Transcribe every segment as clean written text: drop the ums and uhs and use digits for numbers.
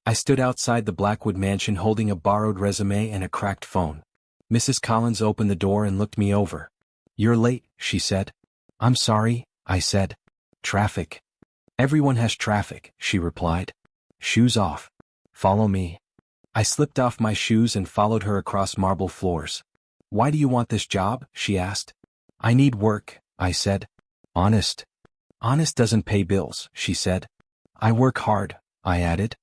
I stood outside the Blackwood mansion holding a borrowed resume and a cracked phone. Mrs. Collins opened the door and looked me over. "You're late," she said. "I'm sorry," I said. "Traffic." "Everyone has traffic," she replied. "Shoes off. Follow me." I slipped off my shoes and followed her across marble floors. "Why do you want this job?" she asked. "I need work," I said. "Honest." "Honest doesn't pay bills," she said. "I work hard," I added.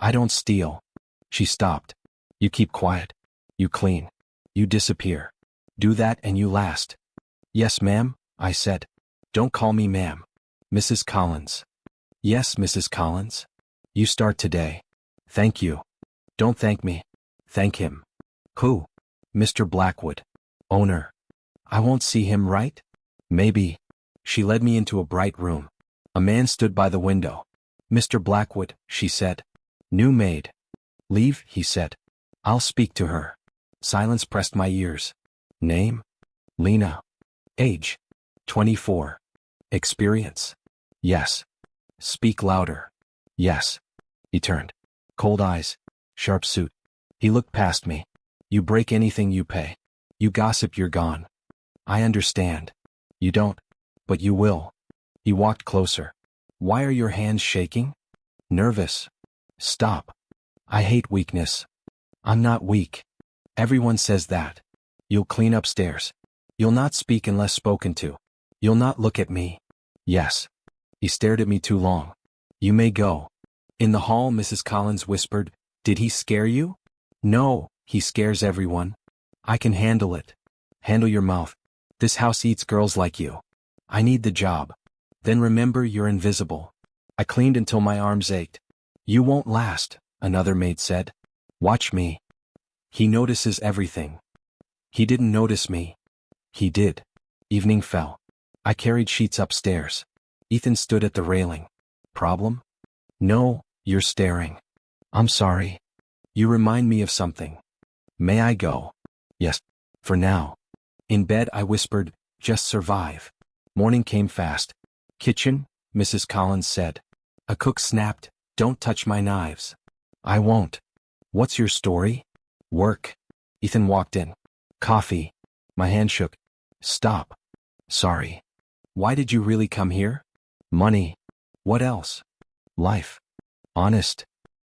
"I don't steal." She stopped. "You keep quiet. You clean. You disappear. Do that and you last." "Yes, ma'am," I said. "Don't call me ma'am. Mrs. Collins." "Yes, Mrs. Collins. You start today." "Thank you." "Don't thank me. Thank him." "Who?" "Mr. Blackwood. Owner." "I won't see him, right?" "Maybe." She led me into a bright room. A man stood by the window. "Mr. Blackwood," she said. "New maid." "Leave," he said. "I'll speak to her." Silence pressed my ears. "Name?" "Lena." "Age?" 24. "Experience?" "Yes." "Speak louder." "Yes." He turned. Cold eyes. Sharp suit. He looked past me. "You break anything you pay. You gossip, you're gone." "I understand." "You don't. But you will." He walked closer. "Why are your hands shaking?" "Nervous." "Stop." "I hate weakness." "I'm not weak." "Everyone says that." "You'll clean upstairs." "You'll not speak unless spoken to." "You'll not look at me." "Yes." He stared at me too long. "You may go." In the hall, Mrs. Collins whispered, "Did he scare you?" "No, he scares everyone." "I can handle it." "Handle your mouth. This house eats girls like you." "I need the job." "Then remember you're invisible." I cleaned until my arms ached. "You won't last," another maid said. "Watch me." He notices everything. He didn't notice me. He did. Evening fell. I carried sheets upstairs. Ethan stood at the railing. "Problem?" "No, you're staring." "I'm sorry." "You remind me of something." "May I go?" "Yes. For now." In bed I whispered, "Just survive." Morning came fast. "Kitchen?" Mrs. Collins said. A cook snapped, "Don't touch my knives." "I won't." "What's your story?" "Work." Ethan walked in. "Coffee." My hand shook. "Stop." "Sorry." "Why did you really come here?" "Money." "What else?" "Life." "Honest."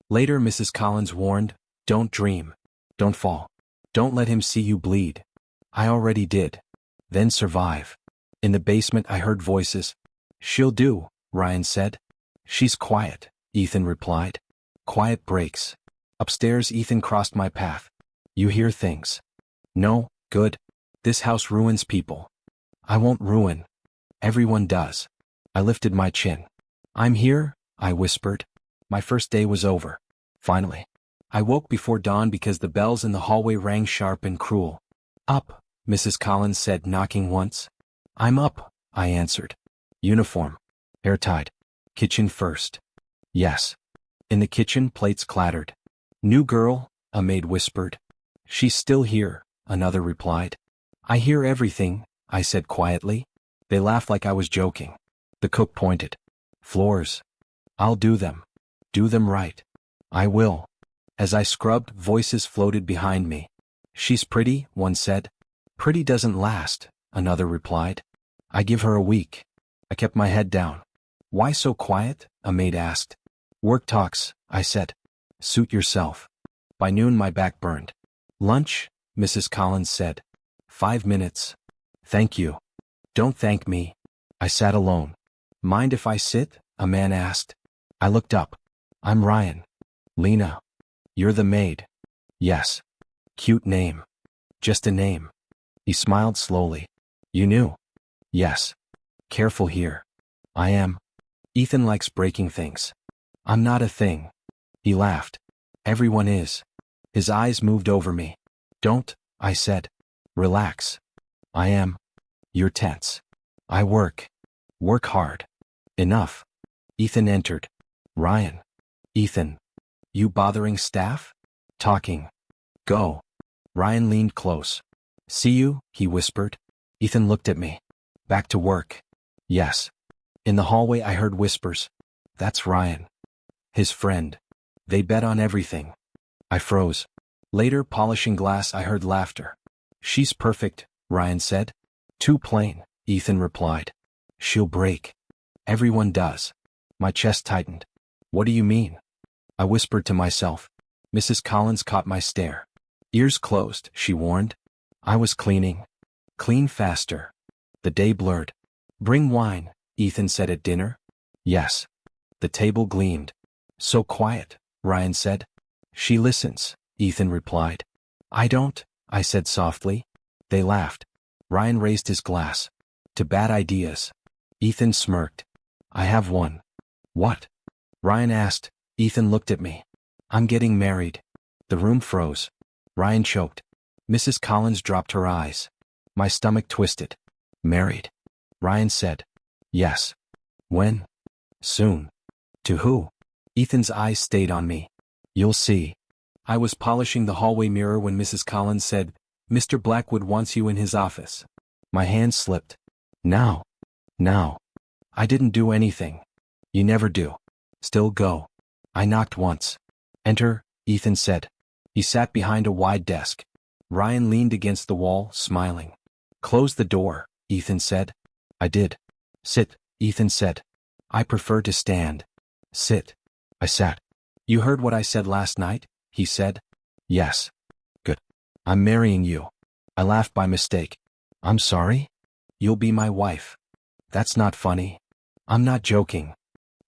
Later Mrs. Collins warned, "Don't dream. Don't fall. Don't let him see you bleed." I already did. Then survive. In the basement I heard voices. "She'll do," Ryan said. "She's quiet," Ethan replied. "Quiet breaks." Upstairs Ethan crossed my path. "You hear things." "No, good. This house ruins people." "I won't ruin." "Everyone does." I lifted my chin. "I'm here," I whispered. My first day was over. Finally. I woke before dawn because the bells in the hallway rang sharp and cruel. "Up," Mrs. Collins said, knocking once. "I'm up," I answered. Uniform. Hair tied. "Kitchen first." "Yes." In the kitchen plates clattered. "New girl," a maid whispered. "She's still here," another replied. "I hear everything," I said quietly. They laughed like I was joking. The cook pointed. "Floors." "I'll do them." "Do them right." "I will." As I scrubbed, voices floated behind me. "She's pretty," one said. "Pretty doesn't last," another replied. "I give her a week." I kept my head down. "Why so quiet?" a maid asked. "Work talks," I said. "Suit yourself." By noon my back burned. "Lunch?" Mrs. Collins said. 5 minutes. "Thank you." "Don't thank me." I sat alone. "Mind if I sit?" a man asked. I looked up. "I'm Ryan." "Lena." "You're the maid." "Yes." "Cute name." "Just a name." He smiled slowly. "You knew?" "Yes." "Careful here." "I am." "Ethan likes breaking things." "I'm not a thing." He laughed. "Everyone is." His eyes moved over me. "Don't," I said. "Relax." "I am." "You're tense." "I work." "Work hard." "Enough." Ethan entered. "Ryan." "Ethan." "You bothering staff?" "Talking." "Go." Ryan leaned close. "See you," he whispered. Ethan looked at me. "Back to work." "Yes." In the hallway I heard whispers. "That's Ryan." "His friend." They bet on everything. I froze. Later, polishing glass, I heard laughter. She's perfect, Ryan said. Too plain, Ethan replied. She'll break. Everyone does. My chest tightened. What do you mean? I whispered to myself. Mrs. Collins caught my stare. Ears closed, she warned. I was cleaning. Clean faster. The day blurred. Bring wine, Ethan said at dinner. Yes. The table gleamed. So quiet, Ryan said. She listens, Ethan replied. I don't, I said softly. They laughed. Ryan raised his glass. To bad ideas. Ethan smirked. I have one. What? Ryan asked. Ethan looked at me. I'm getting married. The room froze. Ryan choked. Mrs. Collins dropped her eyes. My stomach twisted. Married? Ryan said. Yes. When? Soon. To who? Ethan's eyes stayed on me. You'll see. I was polishing the hallway mirror when Mrs. Collins said, Mr. Blackwood wants you in his office. My hand slipped. Now. Now. I didn't do anything. You never do. Still go. I knocked once. Enter, Ethan said. He sat behind a wide desk. Ryan leaned against the wall, smiling. Close the door, Ethan said. I did. Sit, Ethan said. I prefer to stand. Sit. I sat. You heard what I said last night? He said. Yes. Good. I'm marrying you. I laughed by mistake. I'm sorry? You'll be my wife. That's not funny. I'm not joking.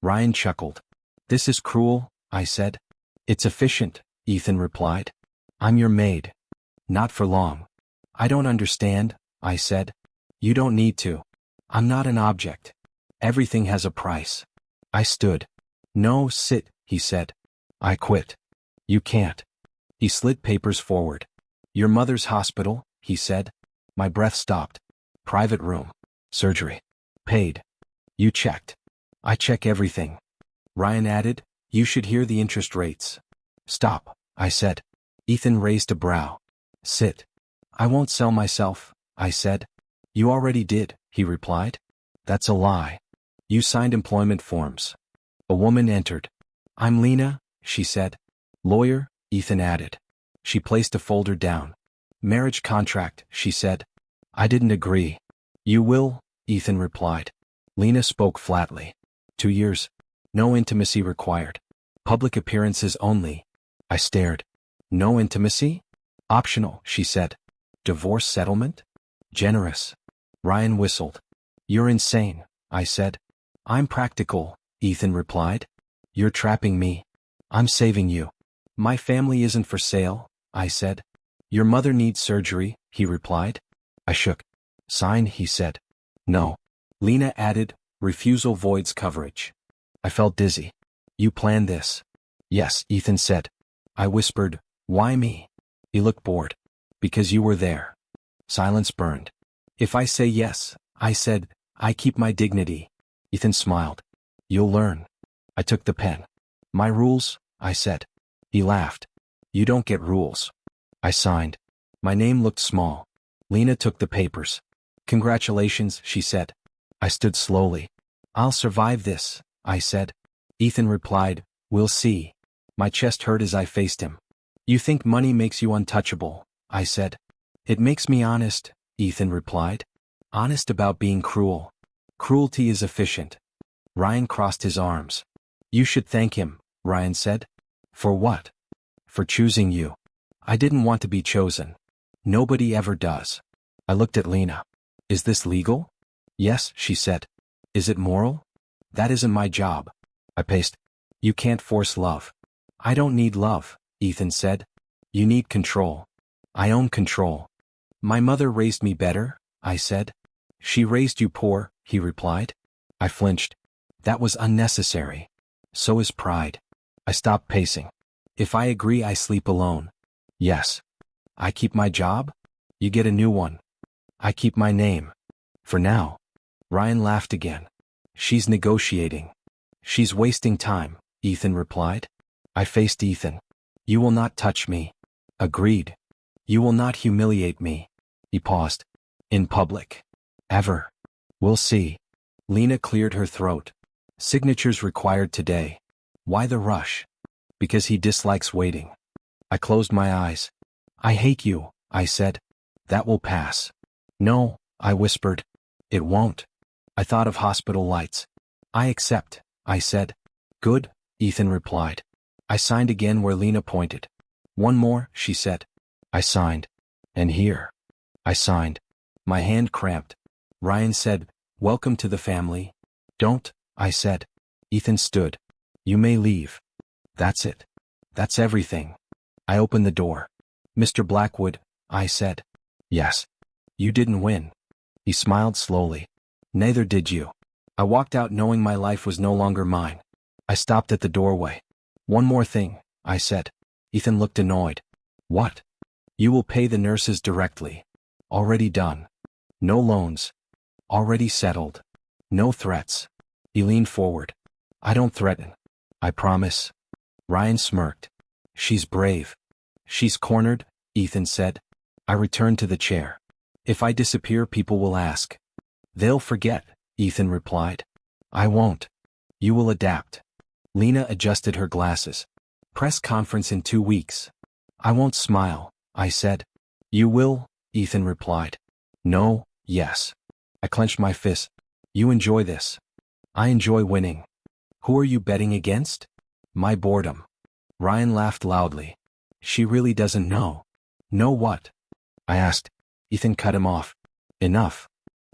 Ryan chuckled. This is cruel, I said. It's efficient, Ethan replied. I'm your maid. Not for long. I don't understand, I said. You don't need to. I'm not an object. Everything has a price. I stood. No, sit, he said. I quit. You can't. He slid papers forward. Your mother's hospital, he said. My breath stopped. Private room. Surgery. Paid. You checked. I check everything. Ryan added, you should hear the interest rates. Stop, I said. Ethan raised a brow. Sit. I won't sell myself, I said. You already did, he replied. That's a lie. You signed employment forms. A woman entered. I'm Lena, she said. Lawyer, Ethan added. She placed a folder down. Marriage contract, she said. I didn't agree. You will, Ethan replied. Lena spoke flatly. 2 years. No intimacy required. Public appearances only. I stared. No intimacy? Optional, she said. Divorce settlement? Generous. Ryan whistled. You're insane, I said. I'm practical, Ethan replied. You're trapping me. I'm saving you. My family isn't for sale, I said. Your mother needs surgery, he replied. I shook. Sign, he said. No. Lena added, refusal voids coverage. I felt dizzy. You planned this? Yes, Ethan said. I whispered, why me? He looked bored. Because you were there. Silence burned. If I say yes, I said, I keep my dignity. Ethan smiled. You'll learn. I took the pen. My rules, I said. He laughed. You don't get rules. I signed. My name looked small. Lena took the papers. Congratulations, she said. I stood slowly. I'll survive this, I said. Ethan replied, we'll see. My chest hurt as I faced him. You think money makes you untouchable, I said. It makes me honest, Ethan replied. Honest about being cruel. Cruelty is efficient. Ryan crossed his arms. You should thank him, Ryan said. For what? For choosing you. I didn't want to be chosen. Nobody ever does. I looked at Lena. Is this legal? Yes, she said. Is it moral? That isn't my job. I paced. You can't force love. I don't need love, Ethan said. You need control. I own control. My mother raised me better, I said. She raised you poor, he replied. I flinched. That was unnecessary. So is pride. I stopped pacing. If I agree, I sleep alone. Yes. I keep my job? You get a new one. I keep my name. For now. Ryan laughed again. She's negotiating. She's wasting time, Ethan replied. I faced Ethan. You will not touch me. Agreed. You will not humiliate me. He paused. In public. Ever. We'll see. Lena cleared her throat. Signatures required today. Why the rush? Because he dislikes waiting. I closed my eyes. I hate you, I said. That will pass. No, I whispered. It won't. I thought of hospital lights. I accept, I said. Good, Ethan replied. I signed again where Lena pointed. One more, she said. I signed. And here. I signed. My hand cramped. Ryan said, welcome to the family. Don't, I said. Ethan stood. You may leave. That's it. That's everything. I opened the door. Mr. Blackwood, I said. Yes. You didn't win. He smiled slowly. Neither did you. I walked out knowing my life was no longer mine. I stopped at the doorway. One more thing, I said. Ethan looked annoyed. What? You will pay the nurses directly. Already done. No loans. Already settled. No threats. He leaned forward. I don't threaten. I promise. Ryan smirked. She's brave. She's cornered, Ethan said. I returned to the chair. If I disappear, people will ask. They'll forget, Ethan replied. I won't. You will adapt. Lena adjusted her glasses. Press conference in 2 weeks. I won't smile, I said. You will, Ethan replied. No, yes. I clenched my fist. You enjoy this. I enjoy winning. Who are you betting against? My boredom. Ryan laughed loudly. She really doesn't know. Know what? I asked. Ethan cut him off. Enough.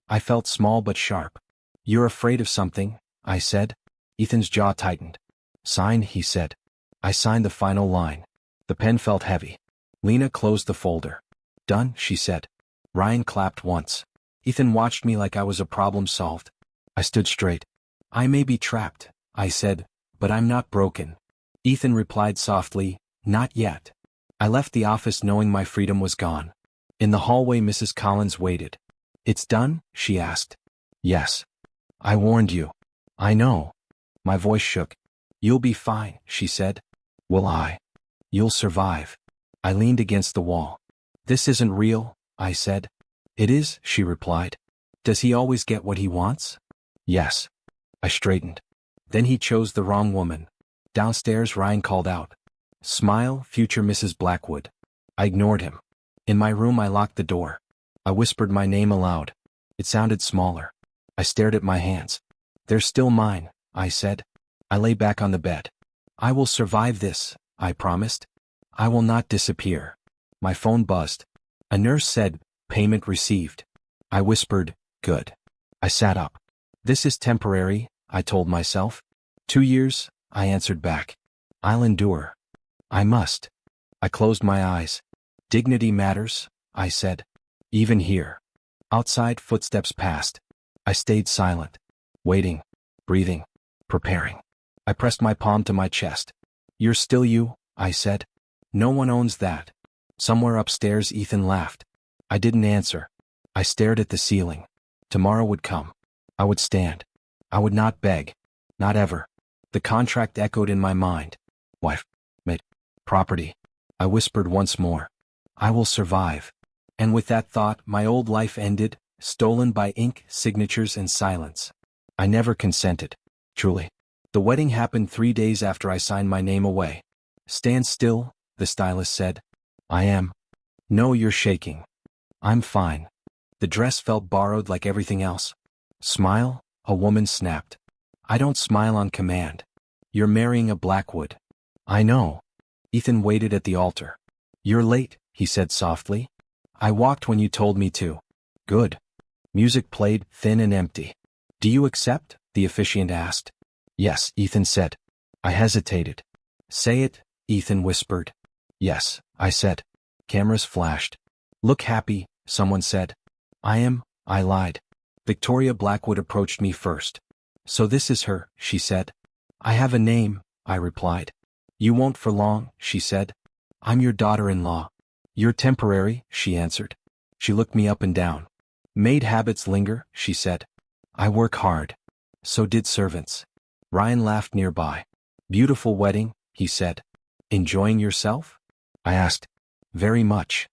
I felt small but sharp. You're afraid of something, I said. Ethan's jaw tightened. Sign, he said. I signed the final line. The pen felt heavy. Lena closed the folder. Done, she said. Ryan clapped once. Ethan watched me like I was a problem solved. I stood straight. I may be trapped, I said, but I'm not broken. Ethan replied softly, not yet. I left the office knowing my freedom was gone. In the hallway, Mrs. Collins waited. It's done? She asked. Yes. I warned you. I know. My voice shook. You'll be fine, she said. Will I? You'll survive. I leaned against the wall. This isn't real, I said. It is, she replied. Does he always get what he wants? Yes. I straightened. Then he chose the wrong woman. Downstairs, Ryan called out. Smile, future Mrs. Blackwood. I ignored him. In my room, I locked the door. I whispered my name aloud. It sounded smaller. I stared at my hands. They're still mine, I said. I lay back on the bed. I will survive this, I promised. I will not disappear. My phone buzzed. A nurse said, payment received. I whispered, good. I sat up. This is temporary, I told myself. 2 years, I answered back. I'll endure. I must. I closed my eyes. Dignity matters, I said. Even here. Outside, footsteps passed. I stayed silent. Waiting. Breathing. Preparing. I pressed my palm to my chest. You're still you, I said. No one owns that. Somewhere upstairs, Ethan laughed. I didn't answer. I stared at the ceiling. Tomorrow would come. I would stand. I would not beg. Not ever. The contract echoed in my mind. Wife. Maid. Property. I whispered once more. I will survive. And with that thought, my old life ended, stolen by ink, signatures, and silence. I never consented. Truly. The wedding happened 3 days after I signed my name away. Stand still, the stylist said. I am. No, you're shaking. I'm fine. The dress felt borrowed like everything else. Smile, a woman snapped. I don't smile on command. You're marrying a Blackwood. I know. Ethan waited at the altar. You're late, he said softly. I walked when you told me to. Good. Music played, thin and empty. Do you accept? The officiant asked. Yes, Ethan said. I hesitated. Say it, Ethan whispered. Yes, I said. Cameras flashed. Look happy, someone said. I am, I lied. Victoria Blackwood approached me first. So this is her, she said. I have a name, I replied. You won't for long, she said. I'm your daughter-in-law. You're temporary, she answered. She looked me up and down. Maid habits linger, she said. I work hard. So did servants. Ryan laughed nearby. Beautiful wedding, he said. Enjoying yourself? I asked. Very much.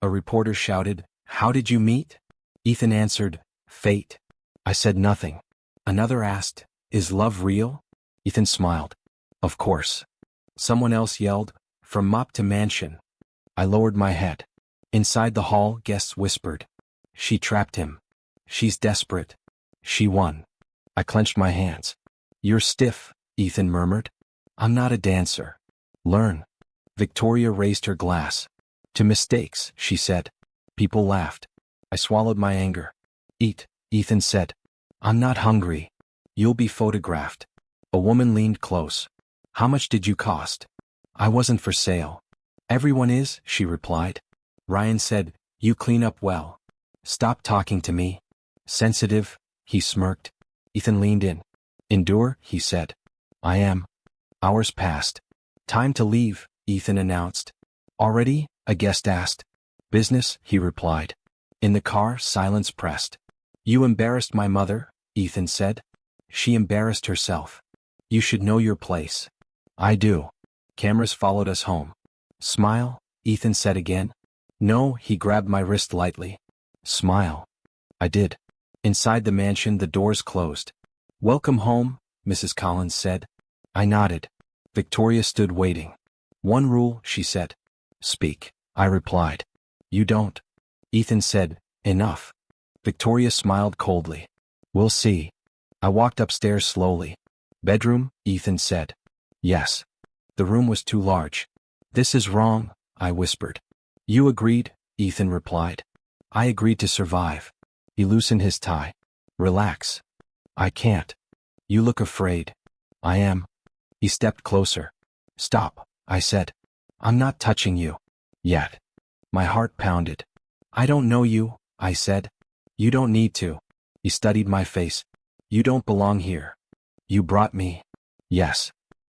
A reporter shouted, How did you meet? Ethan answered, Fate. I said nothing. Another asked, Is love real? Ethan smiled. Of course. Someone else yelled, "From mop to mansion." I lowered my head. Inside the hall, guests whispered. She trapped him. She's desperate. She won. I clenched my hands. You're stiff, Ethan murmured. I'm not a dancer. Learn. Victoria raised her glass. To mistakes, she said. People laughed. I swallowed my anger. Eat, Ethan said. I'm not hungry. You'll be photographed. A woman leaned close. How much did you cost? I wasn't for sale. Everyone is, she replied. Ryan said, you clean up well. Stop talking to me. Sensitive, he smirked. Ethan leaned in. Endure, he said. I am. Hours passed. Time to leave, Ethan announced. Already? A guest asked. Business, he replied. In the car, silence pressed. You embarrassed my mother, Ethan said. She embarrassed herself. You should know your place. I do. Cameras followed us home. Smile, Ethan said again. No, he grabbed my wrist lightly. Smile. I did. Inside the mansion, the doors closed. Welcome home, Mrs. Collins said. I nodded. Victoria stood waiting. One rule, she said. Speak, I replied. You don't. Ethan said, enough. Victoria smiled coldly. We'll see. I walked upstairs slowly. Bedroom, Ethan said. Yes. The room was too large. This is wrong, I whispered. You agreed, Ethan replied. I agreed to survive. He loosened his tie. Relax. I can't. You look afraid. I am. He stepped closer. Stop, I said. I'm not touching you. Yet. My heart pounded. I don't know you, I said. You don't need to. He studied my face. You don't belong here. You brought me. Yes.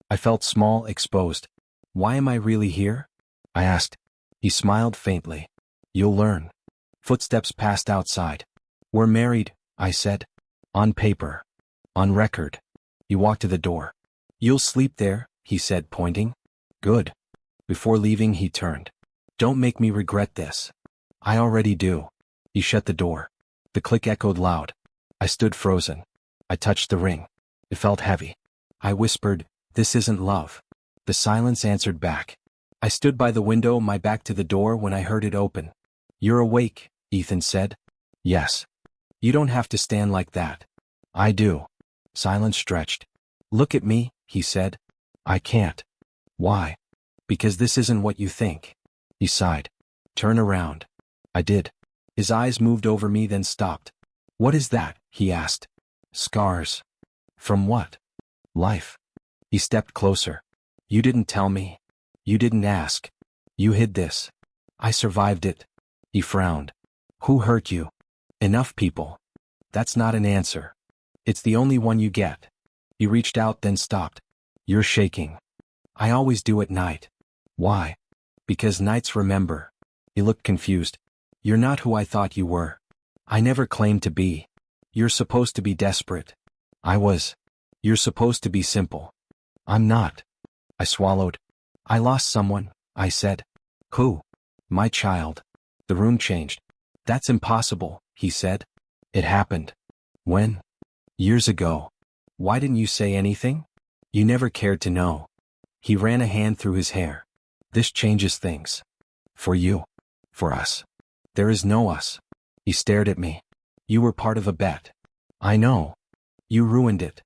I felt small, exposed. Why am I really here? I asked. He smiled faintly. You'll learn. Footsteps passed outside. We're married, I said. On paper. On record. He walked to the door. You'll sleep there, he said, pointing. Good. Before leaving, he turned. Don't make me regret this. I already do. He shut the door. The click echoed loud. I stood frozen. I touched the ring. It felt heavy. I whispered, this isn't love. The silence answered back. I stood by the window, my back to the door, when I heard it open. You're awake, Ethan said. Yes. You don't have to stand like that. I do. Silence stretched. Look at me, he said. I can't. Why? Because this isn't what you think. He sighed. Turn around. I did. His eyes moved over me, then stopped. What is that? He asked. Scars. From what? Life. He stepped closer. You didn't tell me. You didn't ask. You hid this. I survived it. He frowned. Who hurt you? Enough people. That's not an answer. It's the only one you get. He reached out, then stopped. You're shaking. I always do at night. Why? Because nights remember. He looked confused. You're not who I thought you were. I never claimed to be. You're supposed to be desperate. I was. You're supposed to be simple. I'm not. I swallowed. I lost someone, I said. Who? My child. The room changed. That's impossible, he said. It happened. When? Years ago. Why didn't you say anything? You never cared to know. He ran a hand through his hair. This changes things. For you. For us. There is no us. He stared at me. You were part of a bet. I know. You ruined it.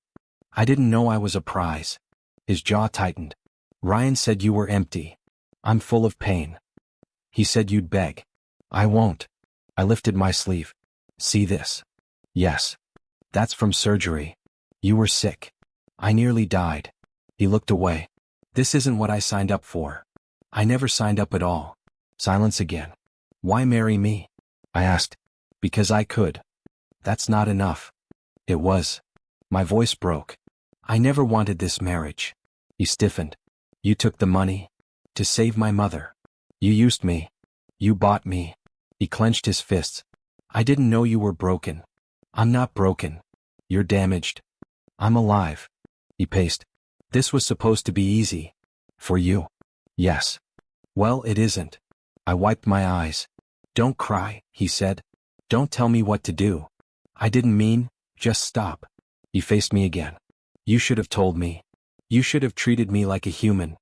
I didn't know I was a prize. His jaw tightened. Ryan said you were empty. I'm full of pain. He said you'd beg. I won't. I lifted my sleeve. See this? Yes. That's from surgery. You were sick. I nearly died. He looked away. This isn't what I signed up for. I never signed up at all. Silence again. Why marry me? I asked. Because I could. That's not enough. It was. My voice broke. I never wanted this marriage. He stiffened. You took the money. To save my mother. You used me. You bought me. He clenched his fists. I didn't know you were broken. I'm not broken. You're damaged. I'm alive. He paced. This was supposed to be easy. For you. Yes. Well, it isn't. I wiped my eyes. Don't cry, he said. Don't tell me what to do. I didn't mean, just stop. He faced me again. You should have told me. You should have treated me like a human.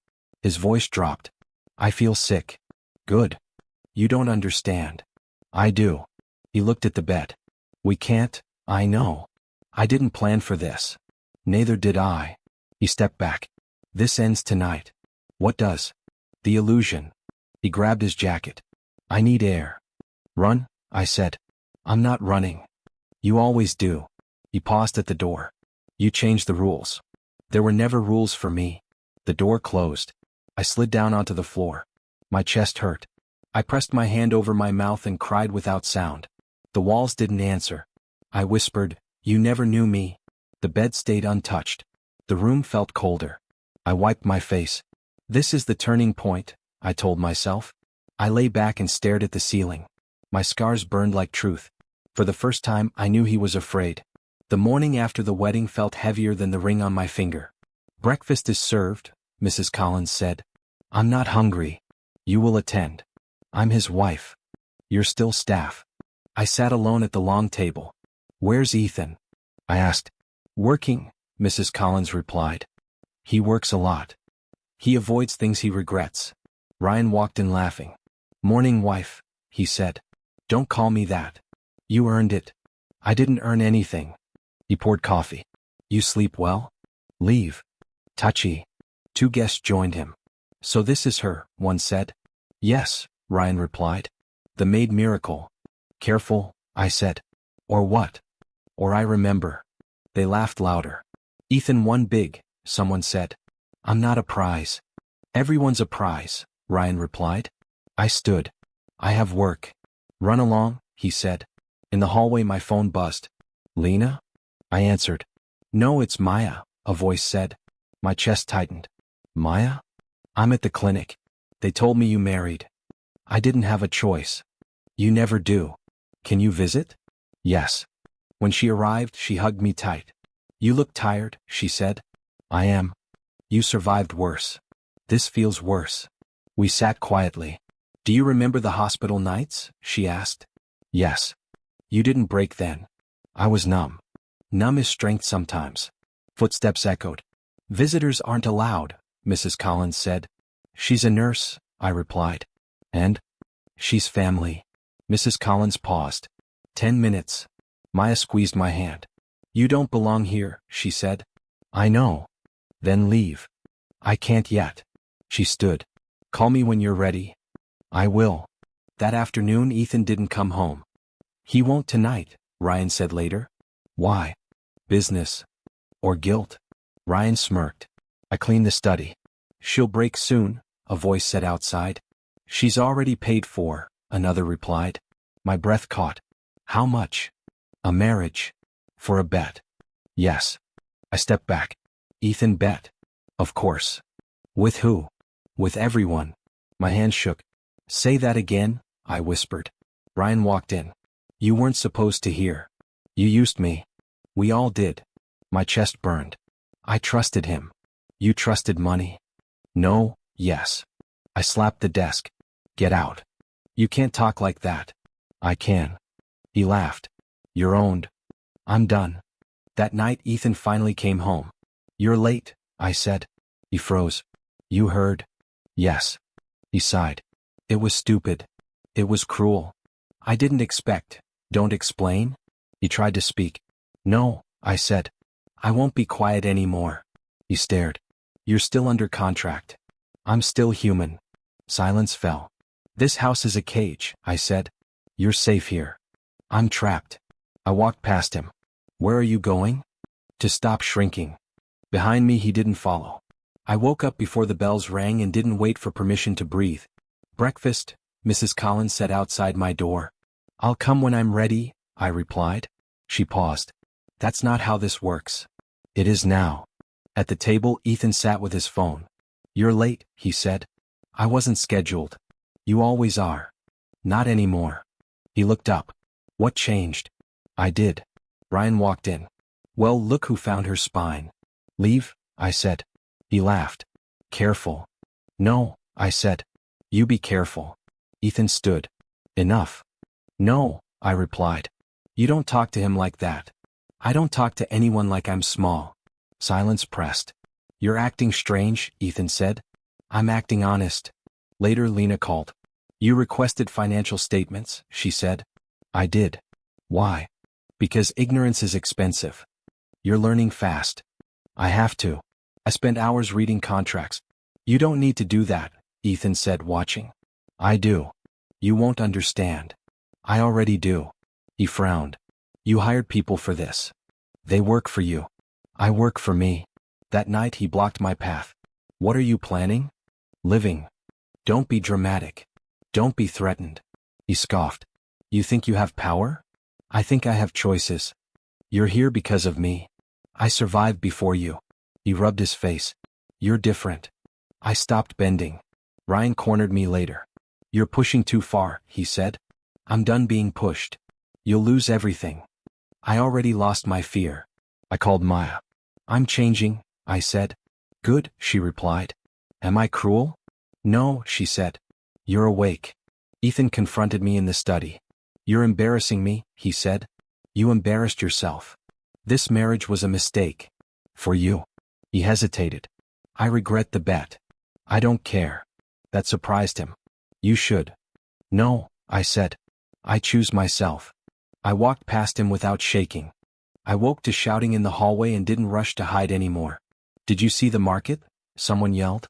His voice dropped. I feel sick. Good. You don't understand. I do. He looked at the bed. We can't, I know. I didn't plan for this. Neither did I. He stepped back. This ends tonight. What does? The illusion. He grabbed his jacket. I need air. Run, I said. I'm not running. You always do. He paused at the door. You changed the rules. There were never rules for me. The door closed. I slid down onto the floor. My chest hurt. I pressed my hand over my mouth and cried without sound. The walls didn't answer. I whispered, you never knew me. The bed stayed untouched. The room felt colder. I wiped my face. This is the turning point, I told myself. I lay back and stared at the ceiling. My scars burned like truth. For the first time, I knew he was afraid. The morning after the wedding felt heavier than the ring on my finger. Breakfast is served, Mrs. Collins said. I'm not hungry. You will attend. I'm his wife. You're still staff. I sat alone at the long table. Where's Ethan? I asked. Working, Mrs. Collins replied. He works a lot. He avoids things he regrets. Ryan walked in laughing. Morning, wife, he said. Don't call me that. You earned it. I didn't earn anything. He poured coffee. You sleep well? Leave. Touchy. 2 guests joined him. So this is her, one said. Yes, Ryan replied. The Maid miracle. Careful, I said. Or what? Or I remember. They laughed louder. Ethan won big, someone said. I'm not a prize. Everyone's a prize, Ryan replied. I stood. I have work. Run along, he said. In the hallway my phone buzzed. Lena? I answered. No, it's Maya, a voice said. My chest tightened. Maya? I'm at the clinic. They told me you married. I didn't have a choice. You never do. Can you visit? Yes. When she arrived, she hugged me tight. You look tired, she said. I am. You survived worse. This feels worse. We sat quietly. Do you remember the hospital nights? She asked. Yes. You didn't break then. I was numb. Numb is strength sometimes. Footsteps echoed. Visitors aren't allowed, Mrs. Collins said. She's a nurse, I replied. And? She's family. Mrs. Collins paused. 10 minutes. Maya squeezed my hand. You don't belong here, she said. I know. Then leave. I can't yet. She stood. Call me when you're ready. I will. That afternoon Ethan didn't come home. He won't tonight, Ryan said later. Why? Business. Or guilt? Ryan smirked. I cleaned the study. She'll break soon, a voice said outside. She's already paid for, another replied. My breath caught. How much? A marriage. For a bet. Yes. I stepped back. Ethan bet. Of course. With who? With everyone. My hand shook. Say that again, I whispered. Ryan walked in. You weren't supposed to hear. You used me. We all did. My chest burned. I trusted him. You trusted money. No, yes. I slapped the desk. Get out. You can't talk like that. I can. He laughed. You're owned. I'm done. That night Ethan finally came home. You're late, I said. He froze. You heard? Yes. He sighed. It was stupid. It was cruel. I didn't expect. Don't explain? He tried to speak. No, I said. I won't be quiet anymore. He stared. You're still under contract. I'm still human. Silence fell. This house is a cage, I said. You're safe here. I'm trapped. I walked past him. Where are you going? To stop shrinking. Behind me he didn't follow. I woke up before the bells rang and didn't wait for permission to breathe. Breakfast, Mrs. Collins said outside my door. I'll come when I'm ready, I replied. She paused. That's not how this works. It is now. At the table Ethan sat with his phone. You're late, he said. I wasn't scheduled. You always are. Not anymore. He looked up. What changed? I did. Ryan walked in. Well, look who found her spine. Leave, I said. He laughed. Careful. No, I said. You be careful. Ethan stood. Enough. No, I replied. You don't talk to him like that. I don't talk to anyone like I'm small. Silence pressed. You're acting strange, Ethan said. I'm acting honest. Later Lena called. You requested financial statements, she said. I did. Why? Because ignorance is expensive. You're learning fast. I have to. I spent hours reading contracts. You don't need to do that, Ethan said, watching. I do. You won't understand. I already do. He frowned. You hired people for this. They work for you. I work for me. That night he blocked my path. What are you planning? Living. Don't be dramatic. Don't be threatened. He scoffed. You think you have power? I think I have choices. You're here because of me. I survived before you. He rubbed his face. You're different. I stopped bending. Ryan cornered me later. You're pushing too far, he said. I'm done being pushed. You'll lose everything. I already lost my fear. I called Maya. I'm changing, I said. Good, she replied. Am I cruel? No, she said. You're awake. Ethan confronted me in the study. You're embarrassing me, he said. You embarrassed yourself. This marriage was a mistake. For you. He hesitated. I regret the bet. I don't care. That surprised him. You should. No, I said. I choose myself. I walked past him without shaking. I woke to shouting in the hallway and didn't rush to hide anymore. Did you see the market? Someone yelled.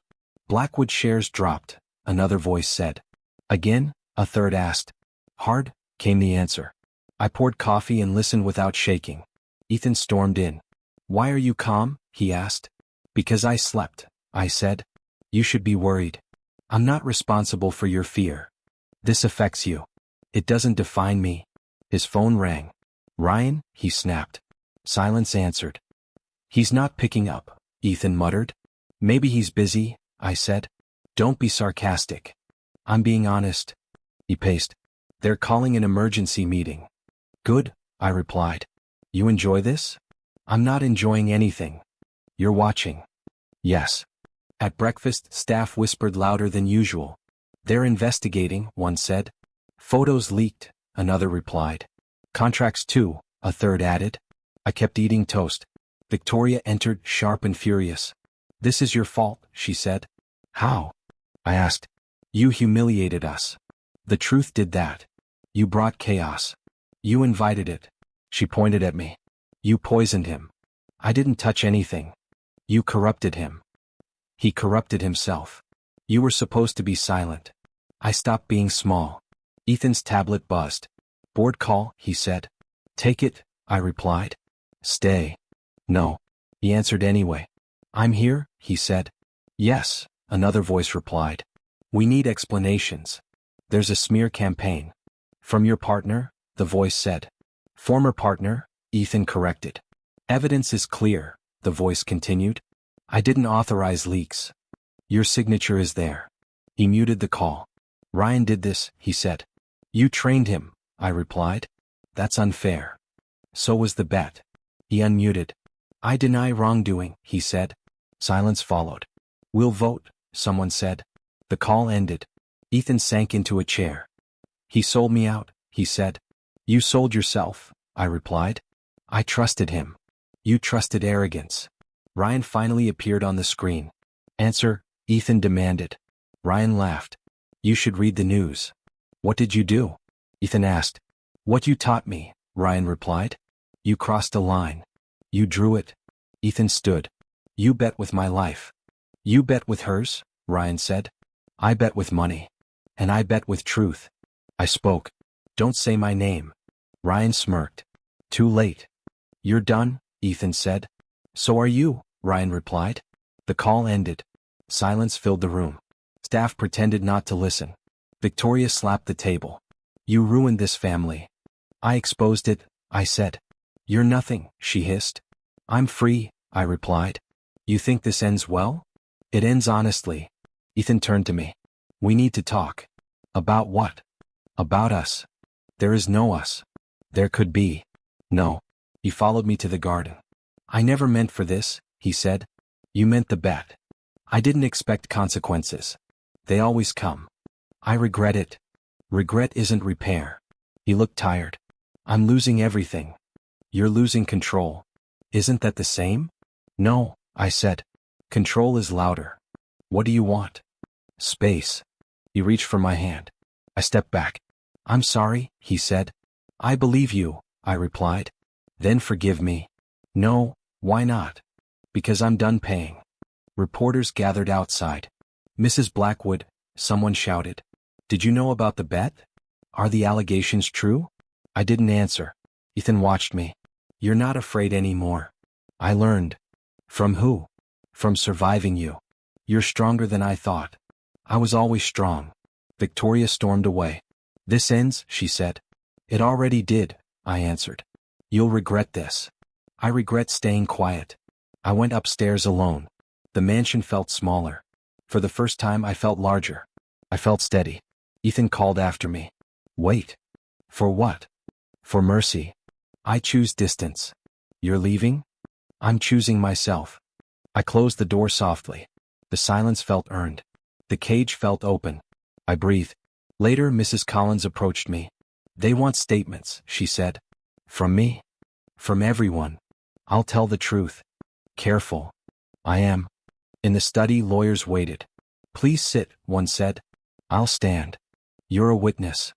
Blackwood shares dropped, another voice said. Again? A third asked. Hard, came the answer. I poured coffee and listened without shaking. Ethan stormed in. Why are you calm? He asked. Because I slept, I said. You should be worried. I'm not responsible for your fear. This affects you. It doesn't define me. His phone rang. Ryan, he snapped. Silence answered. He's not picking up, Ethan muttered. Maybe he's busy, I said. Don't be sarcastic. I'm being honest. He paced. They're calling an emergency meeting. Good, I replied. You enjoy this? I'm not enjoying anything. You're watching. Yes. At breakfast, staff whispered louder than usual. They're investigating, one said. Photos leaked, another replied. Contracts too, a third added. I kept eating toast. Victoria entered, sharp and furious. This is your fault, she said. How? I asked. You humiliated us. The truth did that. You brought chaos. You invited it. She pointed at me. You poisoned him. I didn't touch anything. You corrupted him. He corrupted himself. You were supposed to be silent. I stopped being small. Ethan's tablet buzzed. Board call, he said. Take it, I replied. Stay. No. He answered anyway. I'm here, he said. Yes, another voice replied. We need explanations. There's a smear campaign. From your partner, the voice said. Former partner, Ethan corrected. Evidence is clear, the voice continued. I didn't authorize leaks. Your signature is there. He muted the call. Ryan did this, he said. You trained him, I replied. That's unfair. So was the bet. He unmuted. I deny wrongdoing, he said. Silence followed. We'll vote, someone said. The call ended. Ethan sank into a chair. He sold me out, he said. You sold yourself, I replied. I trusted him. You trusted arrogance. Ryan finally appeared on the screen. Answer, Ethan demanded. Ryan laughed. You should read the news. What did you do? Ethan asked. What you taught me, Ryan replied. You crossed a line. You drew it. Ethan stood. You bet with my life. You bet with hers, Ryan said. I bet with money. And I bet with truth. I spoke. Don't say my name. Ryan smirked. Too late. You're done, Ethan said. So are you, Ryan replied. The call ended. Silence filled the room. Staff pretended not to listen. Victoria slapped the table. You ruined this family. I exposed it, I said. You're nothing, she hissed. I'm free, I replied. You think this ends well? It ends honestly. Ethan turned to me. We need to talk. About what? About us. There is no us. There could be. No. He followed me to the garden. I never meant for this, he said. You meant the bet. I didn't expect consequences. They always come. I regret it. Regret isn't repair. He looked tired. I'm losing everything. You're losing control. Isn't that the same? No, I said. Control is louder. What do you want? Space. He reached for my hand. I stepped back. I'm sorry, he said. I believe you, I replied. Then forgive me. No, why not? Because I'm done paying. Reporters gathered outside. Mrs. Blackwood, someone shouted. Did you know about the bet? Are the allegations true? I didn't answer. Ethan watched me. You're not afraid anymore. I learned. From who? From surviving you. You're stronger than I thought. I was always strong. Victoria stormed away. This ends, she said. It already did, I answered. You'll regret this. I regret staying quiet. I went upstairs alone. The mansion felt smaller. For the first time I felt larger. I felt steady. Ethan called after me. Wait. For what? For mercy. I choose distance. You're leaving? I'm choosing myself. I closed the door softly. The silence felt earned. The cage felt open. I breathed. Later, Mrs. Collins approached me. They want statements, she said. From me? From everyone. I'll tell the truth. Careful. I am. In the study, lawyers waited. Please sit, one said. I'll stand. You're a witness.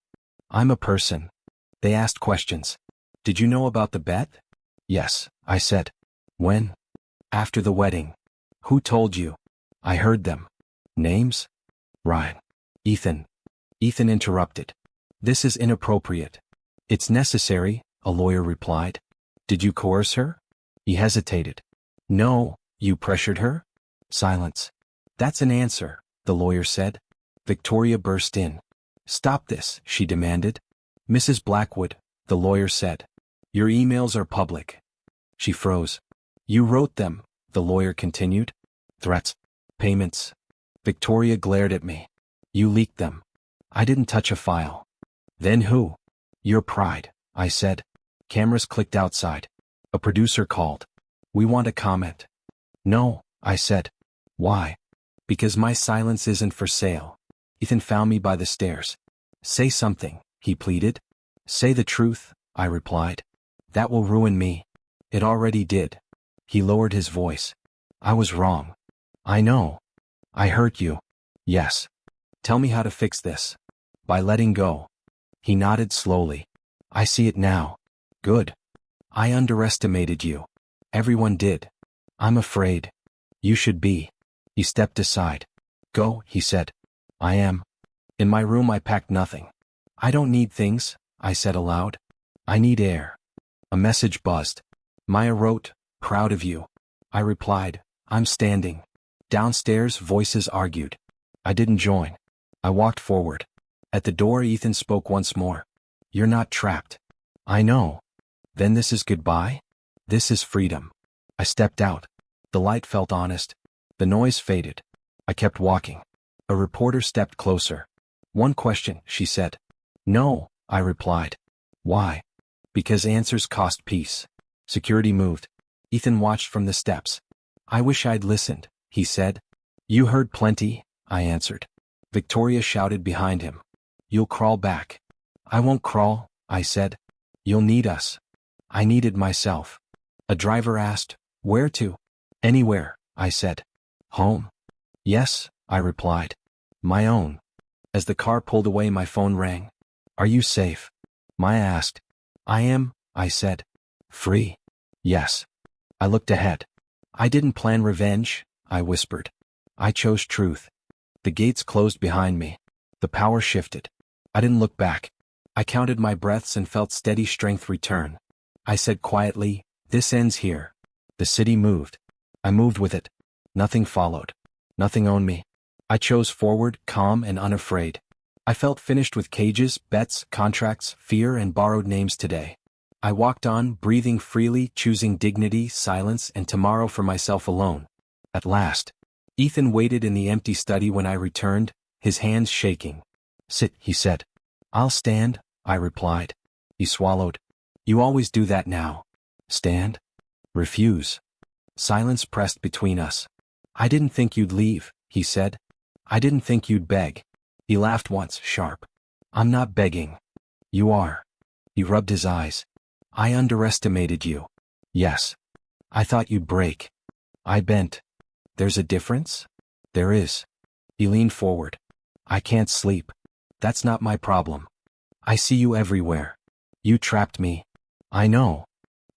I'm a person. They asked questions. Did you know about the bet? Yes, I said. When? After the wedding. Who told you? I heard them. Names? Ryan. Ethan. Ethan interrupted. This is inappropriate. It's necessary, a lawyer replied. Did you coerce her? He hesitated. No, you pressured her? Silence. That's an answer, the lawyer said. Victoria burst in. Stop this, she demanded. Mrs. Blackwood, the lawyer said. Your emails are public. She froze. You wrote them, the lawyer continued. Threats. Payments. Victoria glared at me. You leaked them. I didn't touch a file. Then who? Your pride, I said. Cameras clicked outside. A producer called. We want a comment. No, I said. Why? Because my silence isn't for sale. Ethan found me by the stairs. Say something, he pleaded. Say the truth, I replied. That will ruin me. It already did. He lowered his voice. I was wrong. I know. I hurt you. Yes. Tell me how to fix this. By letting go. He nodded slowly. I see it now. Good. I underestimated you. Everyone did. I'm afraid. You should be. He stepped aside. Go, he said. I am. In my room I packed nothing. I don't need things, I said aloud. I need air. A message buzzed. Maya wrote, proud of you. I replied, I'm standing. Downstairs voices argued. I didn't join. I walked forward. At the door Ethan spoke once more. You're not trapped. I know. Then this is goodbye? This is freedom. I stepped out. The light felt honest. The noise faded. I kept walking. A reporter stepped closer. One question, she said. No, I replied. Why? Because answers cost peace. Security moved. Ethan watched from the steps. I wish I'd listened, he said. You heard plenty, I answered. Victoria shouted behind him. You'll crawl back. I won't crawl, I said. You'll need us. I needed myself. A driver asked, where to? Anywhere, I said. Home? Yes, I replied. My own. As the car pulled away my phone rang. Are you safe? Maya asked. I am, I said. Free? Yes. I looked ahead. I didn't plan revenge, I whispered. I chose truth. The gates closed behind me. The power shifted. I didn't look back. I counted my breaths and felt steady strength return. I said quietly, this ends here. The city moved. I moved with it. Nothing followed. Nothing owned me. I chose forward, calm and unafraid. I felt finished with cages, bets, contracts, fear and borrowed names today. I walked on, breathing freely, choosing dignity, silence, and tomorrow for myself alone. At last. Ethan waited in the empty study when I returned, his hands shaking. Sit, he said. I'll stand, I replied. He swallowed. You always do that now. Stand? Refuse. Silence pressed between us. I didn't think you'd leave, he said. I didn't think you'd beg. He laughed once, sharp. I'm not begging. You are. He rubbed his eyes. I underestimated you. Yes. I thought you'd break. I bent. There's a difference? There is. He leaned forward. I can't sleep. That's not my problem. I see you everywhere. You trapped me. I know.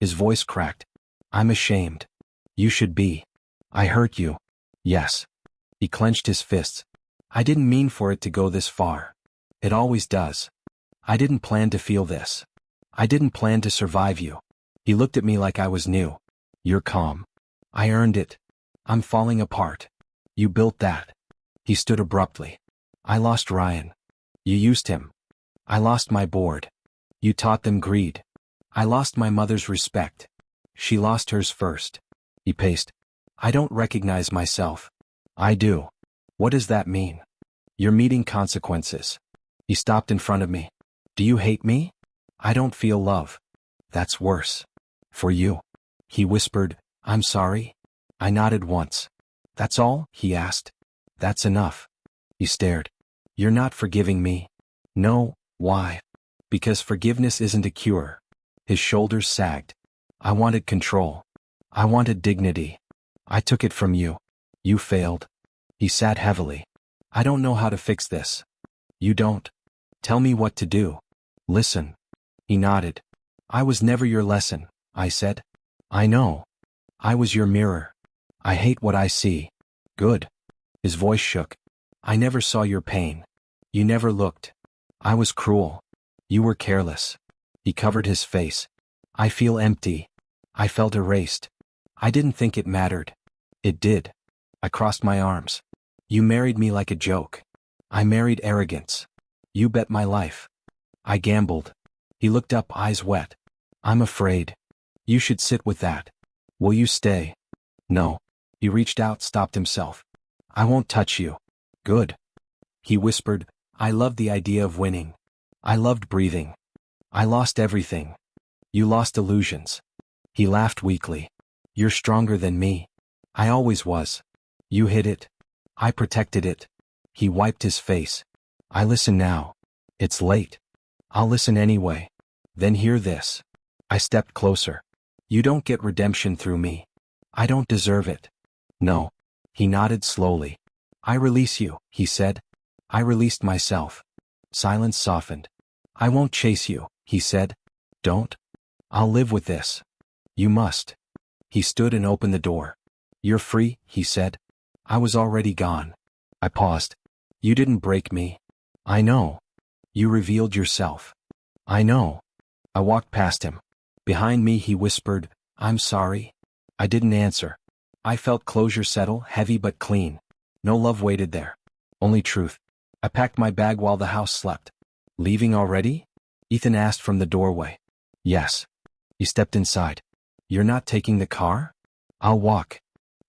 His voice cracked. I'm ashamed. You should be. I hurt you. Yes. He clenched his fists. I didn't mean for it to go this far. It always does. I didn't plan to feel this. I didn't plan to survive you. He looked at me like I was new. You're calm. I earned it. I'm falling apart. You built that. He stood abruptly. I lost Ryan. You used him. I lost my board. You taught them greed. I lost my mother's respect. She lost hers first. He paced. I don't recognize myself. I do. What does that mean? You're meeting consequences. He stopped in front of me. Do you hate me? I don't feel love. That's worse. For you. He whispered, I'm sorry. I nodded once. That's all? He asked. That's enough. He stared. You're not forgiving me. No, why? Because forgiveness isn't a cure. His shoulders sagged. I wanted control. I wanted dignity. I took it from you. You failed. He sat heavily. I don't know how to fix this. You don't. Tell me what to do. Listen. He nodded. I was never your lesson, I said. I know. I was your mirror. I hate what I see. Good. His voice shook. I never saw your pain. You never looked. I was cruel. You were careless. He covered his face. I feel empty. I felt erased. I didn't think it mattered. It did. I crossed my arms. You married me like a joke. I married arrogance. You bet my life. I gambled. He looked up, eyes wet. I'm afraid. You should sit with that. Will you stay? No. He reached out, stopped himself. I won't touch you. Good. He whispered, I loved the idea of winning. I loved breathing. I lost everything. You lost illusions. He laughed weakly. You're stronger than me. I always was. You hid it. I protected it. He wiped his face. I listen now. It's late. I'll listen anyway. Then hear this. I stepped closer. You don't get redemption through me. I don't deserve it. No. He nodded slowly. I release you, he said. I released myself. Silence softened. I won't chase you, he said. Don't. I'll live with this. You must. He stood and opened the door. You're free, he said. I was already gone. I paused. You didn't break me. I know. You revealed yourself. I know. I walked past him. Behind me he whispered, I'm sorry. I didn't answer. I felt closure settle, heavy but clean. No love waited there. Only truth. I packed my bag while the house slept. Leaving already? Ethan asked from the doorway. Yes. He stepped inside. You're not taking the car? I'll walk.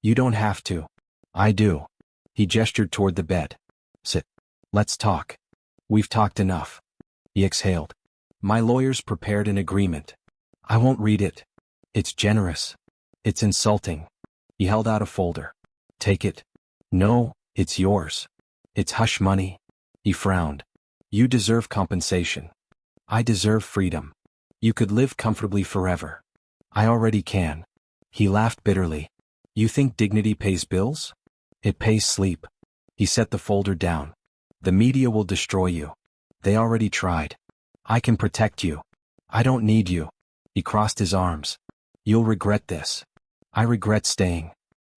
You don't have to. I do. He gestured toward the bed. Sit. Let's talk. We've talked enough. He exhaled. My lawyers prepared an agreement. I won't read it. It's generous. It's insulting. He held out a folder. Take it. No, it's yours. It's hush money. He frowned. You deserve compensation. I deserve freedom. You could live comfortably forever. I already can. He laughed bitterly. You think dignity pays bills? It pays sleep. He set the folder down. The media will destroy you. They already tried. I can protect you. I don't need you. He crossed his arms. You'll regret this. I regret staying.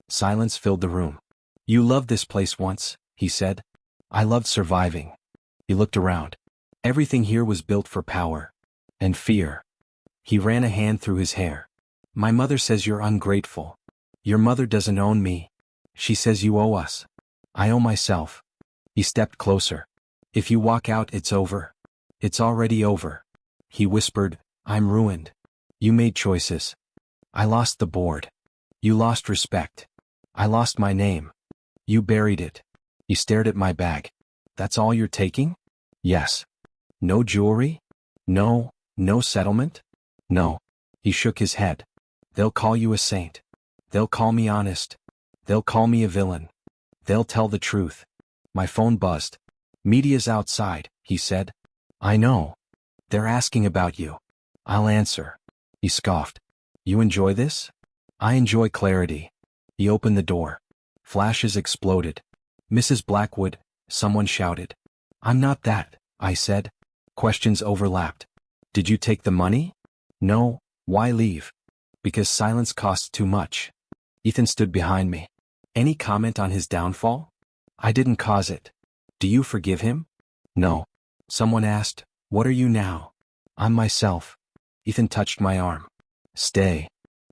Silence filled the room. You loved this place once, he said. I loved surviving. He looked around. Everything here was built for power. And fear. He ran a hand through his hair. My mother says you're ungrateful. Your mother doesn't own me. She says you owe us. I owe myself. He stepped closer. If you walk out, it's over. It's already over. He whispered, I'm ruined. You made choices. I lost the board. You lost respect. I lost my name. You buried it. He stared at my bag. That's all you're taking? Yes. No jewelry? No settlement? No. He shook his head. They'll call you a saint. They'll call me honest. They'll call me a villain. They'll tell the truth. My phone buzzed. Media's outside, he said. I know. They're asking about you. I'll answer. He scoffed. You enjoy this? I enjoy clarity. He opened the door. Flashes exploded. Mrs. Blackwood, someone shouted. I'm not that, I said. Questions overlapped. Did you take the money? No. Why leave? Because silence costs too much. Ethan stood behind me. Any comment on his downfall? I didn't cause it. Do you forgive him? No. Someone asked, what are you now? I'm myself. Ethan touched my arm. Stay.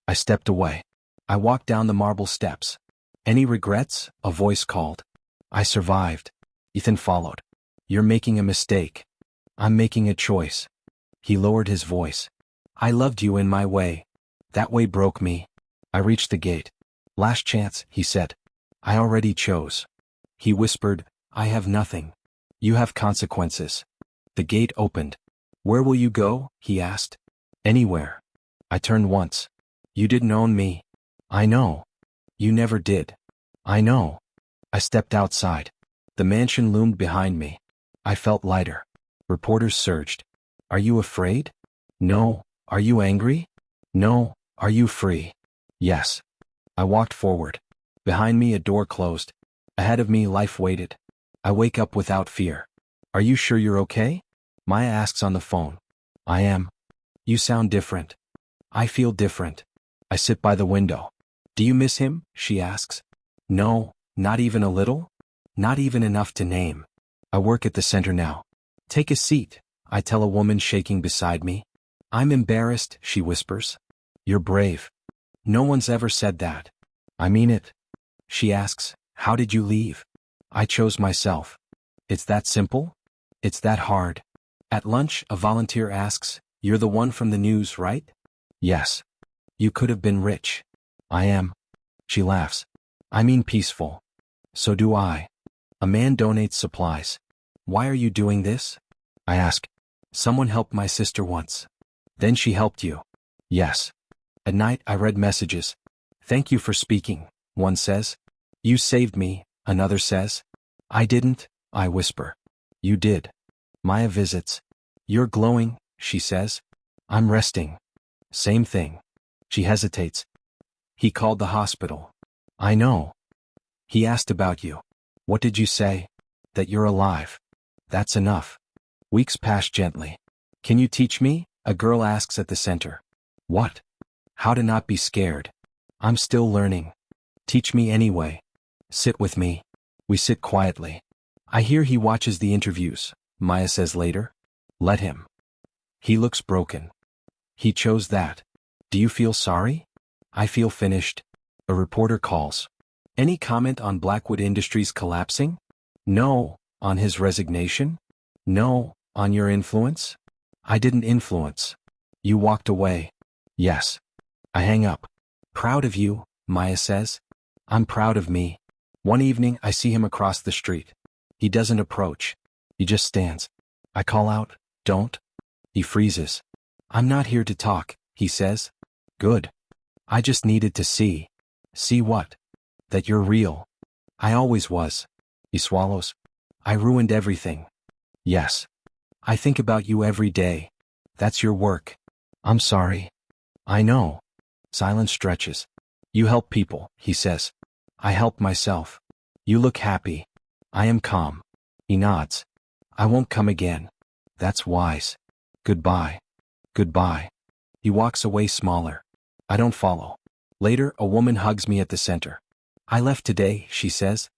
I stepped away. I walked down the marble steps. Any regrets? A voice called. I survived. Ethan followed. You're making a mistake. I'm making a choice. He lowered his voice. I loved you in my way. That way broke me. I reached the gate. Last chance, he said. I already chose. He whispered, I have nothing. You have consequences. The gate opened. Where will you go? He asked. Anywhere. I turned once. You didn't own me. I know. You never did. I know. I stepped outside. The mansion loomed behind me. I felt lighter. Reporters surged. Are you afraid? No. Are you angry? No. Are you free? Yes. I walked forward. Behind me a door closed. Ahead of me life waited. I wake up without fear. Are you sure you're okay? Maya asks on the phone. I am. You sound different. I feel different. I sit by the window. Do you miss him? She asks. No, not even a little? Not even enough to name. I work at the center now. Take a seat, I tell a woman shaking beside me. I'm embarrassed, she whispers. You're brave. No one's ever said that. I mean it. She asks, how did you leave? I chose myself. It's that simple? It's that hard. At lunch, a volunteer asks, you're the one from the news, right? Yes. You could have been rich. I am. She laughs. I mean peaceful. So do I. A man donates supplies. Why are you doing this? I ask. Someone helped my sister once. Then she helped you. Yes. At night I read messages. Thank you for speaking, one says. You saved me, another says. I didn't, I whisper. You did. Maya visits. You're glowing, she says. I'm resting. Same thing. She hesitates. He called the hospital. I know. He asked about you. What did you say? That you're alive. That's enough. Weeks pass gently. Can you teach me? A girl asks at the center. What? How to not be scared. I'm still learning. Teach me anyway. Sit with me. We sit quietly. I hear he watches the interviews, Maya says later. Let him. He looks broken. He chose that. Do you feel sorry? I feel finished. A reporter calls. Any comment on Blackwood Industries collapsing? No. On his resignation? No. On your influence? I didn't influence. You walked away. Yes. I hang up. Proud of you, Maya says. I'm proud of me. One evening I see him across the street. He doesn't approach. He just stands. I call out, don't. He freezes. I'm not here to talk, he says. Good. I just needed to see. See what? That you're real. I always was. He swallows. I ruined everything. Yes. I think about you every day. That's your work. I'm sorry. I know. Silence stretches. You help people, he says. I help myself. You look happy. I am calm. He nods. I won't come again. That's wise. Goodbye. Goodbye. He walks away smaller. I don't follow. Later, a woman hugs me at the center. I left today, she says.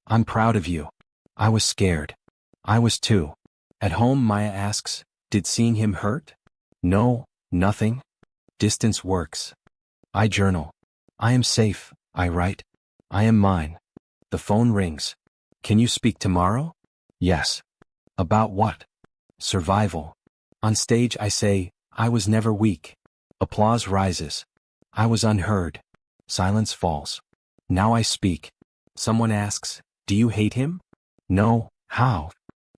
I'm proud of you. I was scared. I was too. At home, Maya asks, did seeing him hurt? No, nothing. Distance works. I journal. I am safe, I write. I am mine. The phone rings. Can you speak tomorrow? Yes. About what? Survival. On stage I say, I was never weak. Applause rises. I was unheard. Silence falls. Now I speak. Someone asks, do you hate him? No, how?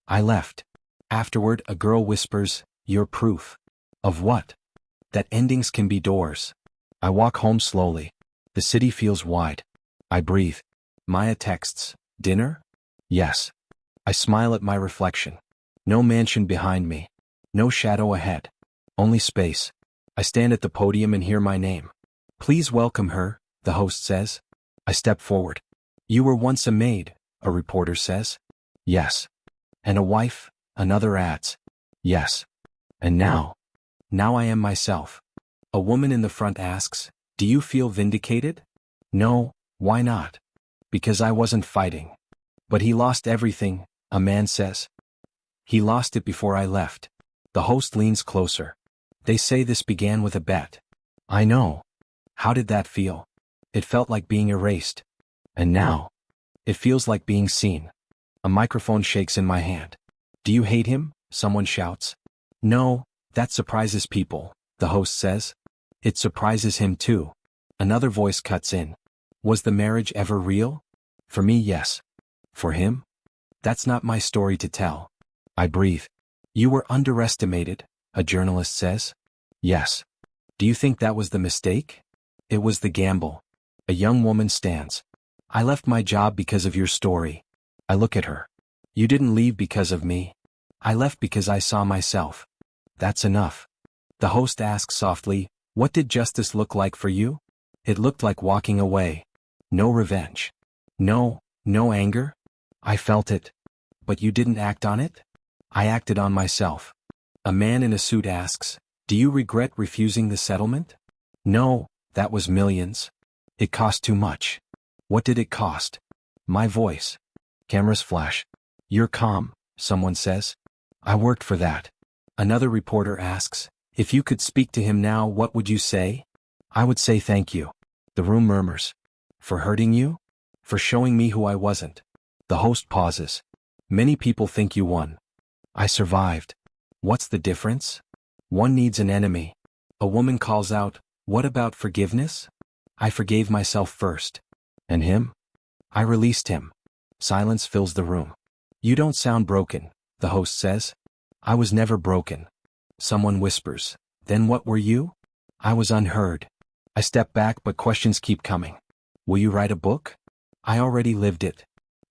I left. Afterward a girl whispers, you're proof. Of what? That endings can be doors. I walk home slowly. The city feels wide. I breathe. Maya texts, dinner? Yes. I smile at my reflection. No mansion behind me. No shadow ahead. Only space. I stand at the podium and hear my name. Please welcome her, the host says. I step forward. You were once a maid, a reporter says. Yes. And a wife, another adds. Yes. And now I am myself. A woman in the front asks, do you feel vindicated? No, why not? Because I wasn't fighting. But he lost everything, a man says. He lost it before I left. The host leans closer. They say this began with a bet. I know. How did that feel? It felt like being erased. And now? It feels like being seen. A microphone shakes in my hand. Do you hate him? Someone shouts. No, that surprises people, the host says. It surprises him too. Another voice cuts in. Was the marriage ever real? For me, yes. For him? That's not my story to tell. I breathe. You were underestimated, a journalist says. Yes. Do you think that was the mistake? It was the gamble. A young woman stands. I left my job because of your story. I look at her. You didn't leave because of me. I left because I saw myself. That's enough. The host asks softly, what did justice look like for you? It looked like walking away. No revenge. No anger. I felt it. But you didn't act on it? I acted on myself. A man in a suit asks, do you regret refusing the settlement? No, that was millions. It cost too much. What did it cost? My voice. Cameras flash. You're calm, someone says. I worked for that. Another reporter asks, if you could speak to him now, what would you say? I would say thank you. The room murmurs. For hurting you? For showing me who I wasn't. The host pauses. Many people think you won. I survived. What's the difference? One needs an enemy. A woman calls out, what about forgiveness? I forgave myself first. And him? I released him. Silence fills the room. You don't sound broken, the host says. I was never broken. Someone whispers, then what were you? I was unheard. I step back, but questions keep coming. Will you write a book? I already lived it.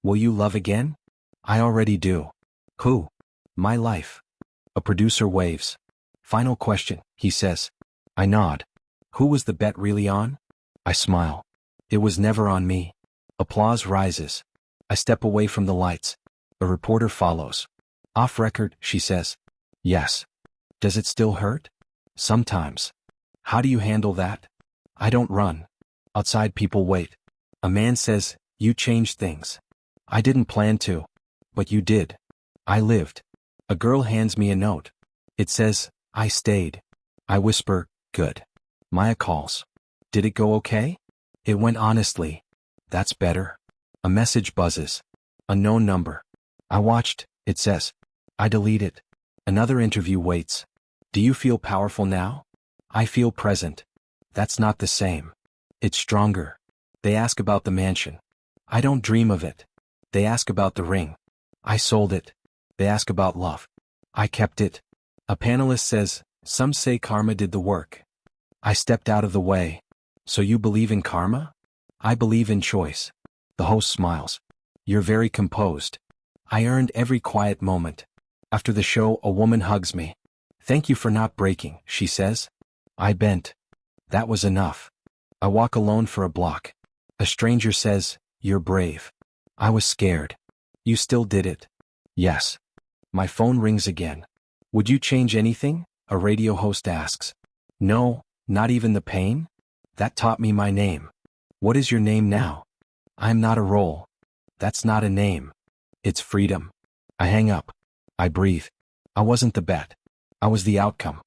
Will you love again? I already do. Who? My life. A producer waves. Final question, he says. I nod. Who was the bet really on? I smile. It was never on me. Applause rises. I step away from the lights. A reporter follows. Off record, she says. Yes. Does it still hurt? Sometimes. How do you handle that? I don't run. Outside people wait. A man says, you changed things. I didn't plan to. But you did. I lived. A girl hands me a note. It says, I stayed. I whisper, good. Maya calls. Did it go okay? It went honestly. That's better. A message buzzes. Unknown number. I watched, it says. I delete it. Another interview waits. Do you feel powerful now? I feel present. That's not the same. It's stronger. They ask about the mansion. I don't dream of it. They ask about the ring. I sold it. They ask about love. I kept it. A panelist says, some say karma did the work. I stepped out of the way. So you believe in karma? I believe in choice. The host smiles. You're very composed. I earned every quiet moment. After the show, a woman hugs me. Thank you for not breaking, she says. I bent. That was enough. I walk alone for a block. A stranger says, you're brave. I was scared. You still did it. Yes. My phone rings again. Would you change anything? A radio host asks. No, not even the pain? That taught me my name. What is your name now? I'm not a role. That's not a name. It's freedom. I hang up. I breathe. I wasn't the bet. I was the outcome.